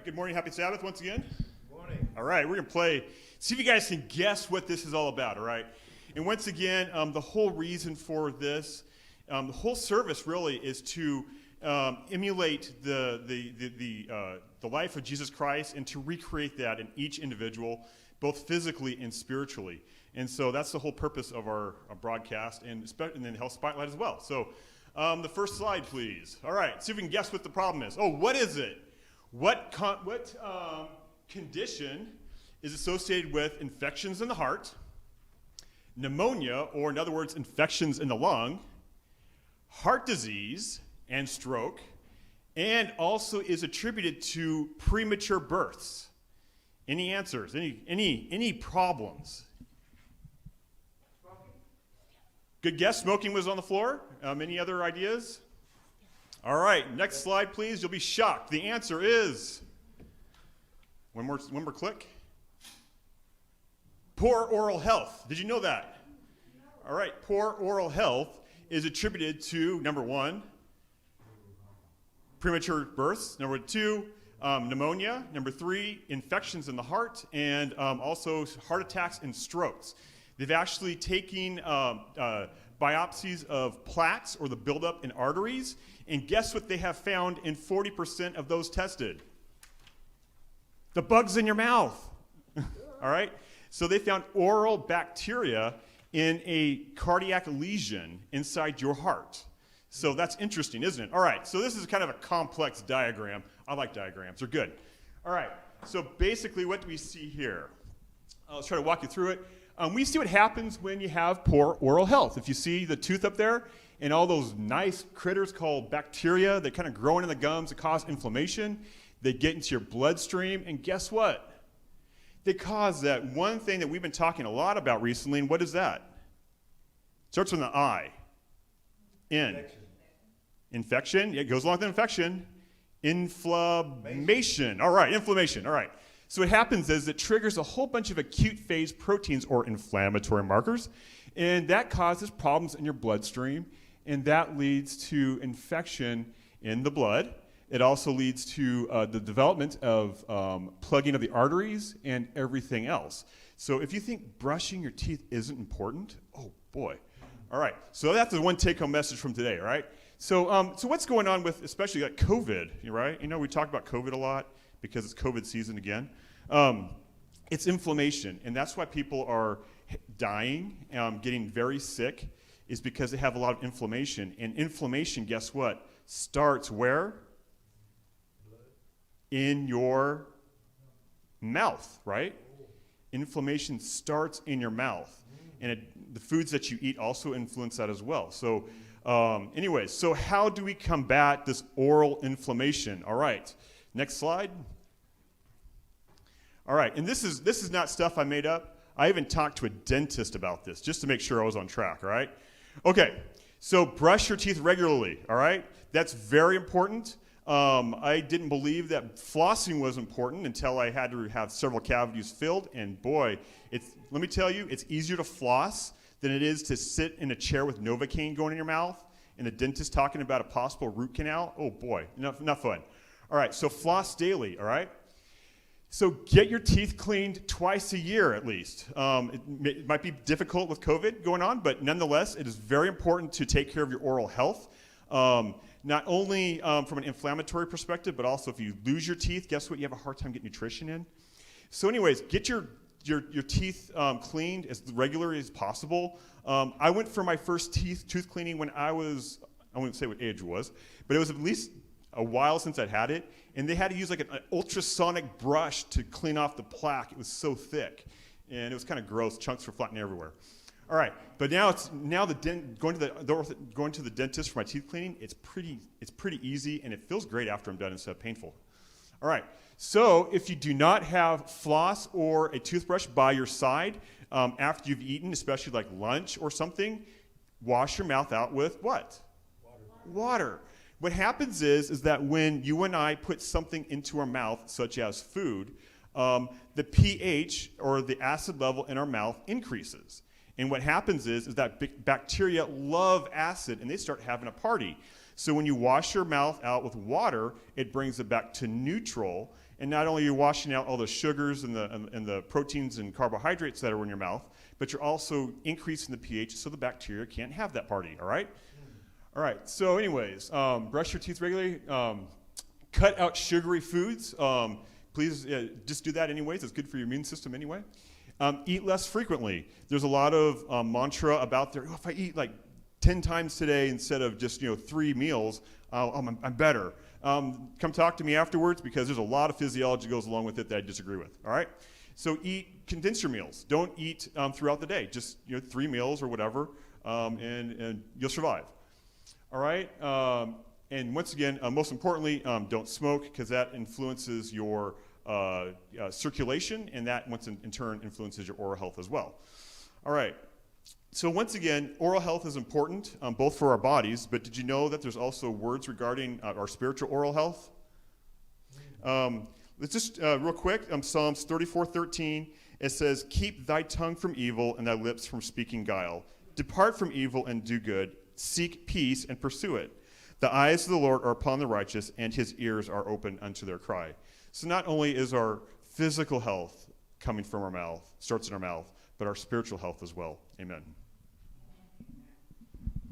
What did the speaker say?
Good morning. Happy Sabbath once again. Good morning. All right, we're going to play. See if you guys can guess what this is all about, all right? And once again, the whole reason for this, the whole service really is to emulate the life of Jesus Christ and to recreate that in each individual, both physically and spiritually. And so that's the whole purpose of our broadcast and then Health Spotlight as well. So the first slide, please. All right, see if we can guess what the problem is. Oh, what is it? What condition is associated with infections in the heart, pneumonia, or in other words, infections in the lung, heart disease and stroke, and also is attributed to premature births? Any answers? Any problems? Good guess. Smoking was on the floor. Any other ideas? All right. Next slide, please. You'll be shocked. The answer is one more click. Poor oral health. Did you know that? All right. Poor oral health is attributed to, number one, premature births. Number two, pneumonia. Number three, infections in the heart, and also heart attacks and strokes. They've actually taken biopsies of plaques or the buildup in arteries, and guess what they have found in 40% of those tested? The bugs in your mouth. All right? So they found oral bacteria in a cardiac lesion inside your heart. So that's interesting, isn't it? All right, so this is kind of a complex diagram. I like diagrams, they're good. All right, so basically what do we see here? Let's try to walk you through it. We see what happens when you have poor oral health. If you see the tooth up there and all those nice critters called bacteria that kind of grow in the gums that cause inflammation, they get into your bloodstream, and guess what? They cause that one thing that we've been talking a lot about recently, and what is that? Starts with an I. Infection. Yeah, it goes along with infection. Inflammation. All right, inflammation. All right. So what happens is it triggers a whole bunch of acute phase proteins or inflammatory markers, and that causes problems in your bloodstream, and that leads to infection in the blood. It also leads to the development of plugging of the arteries and everything else. So if you think brushing your teeth isn't important, oh boy. All right, so that's the one take-home message from today, all right? So, so what's going on with especially like COVID, right? You know, we talk about COVID a lot because it's COVID season again. It's inflammation, and that's why people are dying, getting very sick, is because they have a lot of inflammation. And inflammation, guess what? Starts where? In your mouth, right? Inflammation starts in your mouth. And the foods that you eat also influence that as well. So anyways, so how do we combat this oral inflammation? All right, next slide. All right, and this is not stuff I made up. I even talked to a dentist about this just to make sure I was on track, all right? Okay, so brush your teeth regularly, all right? That's very important. I didn't believe that flossing was important until I had to have several cavities filled, and boy, let me tell you, it's easier to floss than it is to sit in a chair with Novocaine going in your mouth and the dentist talking about a possible root canal. Oh boy, not fun. All right, so floss daily, all right? So get your teeth cleaned twice a year at least. It might be difficult with COVID going on, but nonetheless, it is very important to take care of your oral health. Not only from an inflammatory perspective, but also if you lose your teeth, guess what? You have a hard time getting nutrition in. So anyways, get your teeth cleaned as regularly as possible. I went for my first tooth cleaning when I wouldn't say what age it was, but it was at least a while since I'd had it, and they had to use like an ultrasonic brush to clean off the plaque. It was so thick, and it was kind of gross. Chunks were flying everywhere. All right, but going to the dentist for my teeth cleaning, it's pretty easy, and it feels great after I'm done instead of painful. All right, so if you do not have floss or a toothbrush by your side after you've eaten, especially like lunch or something, wash your mouth out with what? Water. What happens is that when you and I put something into our mouth, such as food, the pH or the acid level in our mouth increases. And what happens is that bacteria love acid, and they start having a party. So when you wash your mouth out with water, it brings it back to neutral, And not only are you washing out all the sugars and the proteins and carbohydrates that are in your mouth, but you're also increasing the pH so the bacteria can't have that party, all right? All right, so anyways, brush your teeth regularly. Cut out sugary foods. Please just do that anyways. It's good for your immune system anyway. Eat less frequently. There's a lot of mantra about there, if I eat like 10 times today instead of just 3 meals, I'm better. Come talk to me afterwards because there's a lot of physiology goes along with it that I disagree with, all right? So condense your meals. Don't eat throughout the day. Just 3 meals or whatever, and you'll survive. All right? And once again, most importantly, don't smoke because that influences your circulation, and that once in turn influences your oral health as well. All right. So once again, oral health is important, both for our bodies, but did you know that there's also words regarding our spiritual oral health? Let's just, real quick, Psalms 34:13, it says, "Keep thy tongue from evil and thy lips from speaking guile. Depart from evil and do good. Seek peace and pursue it. The eyes of the Lord are upon the righteous, and his ears are open unto their cry." So not only is our physical health coming from our mouth, starts in our mouth, but our spiritual health as well. Amen.